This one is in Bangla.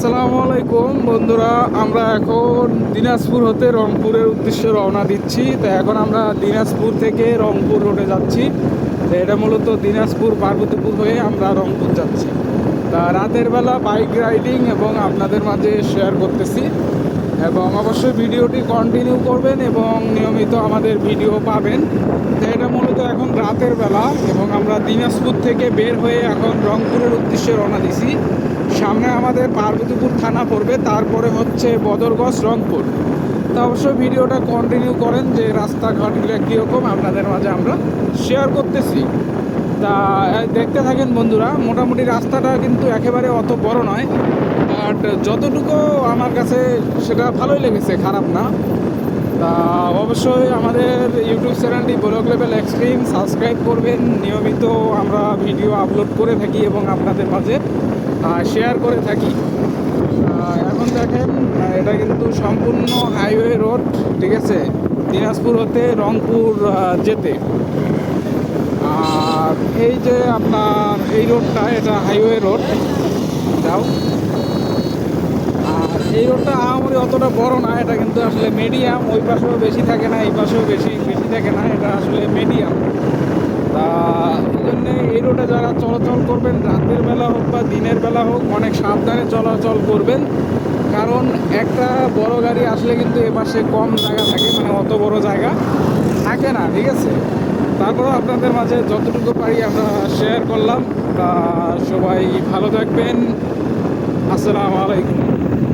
আসসালামু আলাইকুম বন্ধুরা, আমরা এখন দিনাজপুর হতে রংপুরের উদ্দেশ্যে রওনা দিচ্ছি। তো এখন আমরা দিনাজপুর থেকে রংপুর রোডে যাচ্ছি। তো এটা মূলত দিনাজপুর পার্বতীপুর হয়ে আমরা রংপুর যাচ্ছি। তা রাতের বেলা বাইক রাইডিং এবং আপনাদের মাঝে শেয়ার করতেছি, এবং অবশ্যই ভিডিওটি কন্টিনিউ করবেন এবং নিয়মিত আমাদের ভিডিও পাবেন। তো এটা মূলত এখন রাতের বেলা এবং আমরা দিনাজপুর থেকে বের হয়ে এখন রংপুরের উদ্দেশ্যে রওনা দিছি। সামনে আমাদের পার্বতীপুর থানা পড়বে, তারপরে হচ্ছে বদরগঞ্জ রংপুর। তা অবশ্যই ভিডিওটা কন্টিনিউ করেন, যে রাস্তাঘাটগুলো কীরকম আপনাদের মাঝে আমরা শেয়ার করতেছি। তা দেখতে থাকেন বন্ধুরা। মোটামুটি রাস্তাটা কিন্তু একেবারে অত বড় নয়, বাট যতটুকু আমার কাছে সেটা ভালোই লেগেছে, খারাপ না। তা অবশ্যই আমাদের ইউটিউব চ্যানেলটি ব্লগ লেভেল এক্সট্রিম সাবস্ক্রাইব করবেন। নিয়মিত আমরা ভিডিও আপলোড করে থাকি এবং আপনাদের মাঝে শেয়ার করে থাকি। এখন দেখেন, এটা কিন্তু সম্পূর্ণ হাইওয়ে রোড, ঠিক আছে, দিনাজপুর হতে রংপুর যেতে। আর এই যে আপনার এই রোডটা, এটা হাইওয়ে রোড যাও। আর এই রোডটা আহামরি অতটা বড় না, এটা কিন্তু আসলে মিডিয়াম। ওই পাশেও বেশি থাকে না, এই পাশেও বেশি থাকে না, এটা আসলে মিডিয়াম। তা এই জন্যে এই রোডে যারা চলাচল করবেন, রাতের বেলা হোক বা দিনের বেলা হোক, অনেক সাবধানে চলাচল করবেন। কারণ একটা বড় গাড়ি আসলে কিন্তু এপাশে কম জায়গা থাকে, মানে অত বড় জায়গা থাকে না, ঠিক আছে। তারপরেও আপনাদের মাঝে যতটুকু পারি আমরা শেয়ার করলাম। তা সবাই ভালো থাকবেন। আসসালামু আলাইকুম।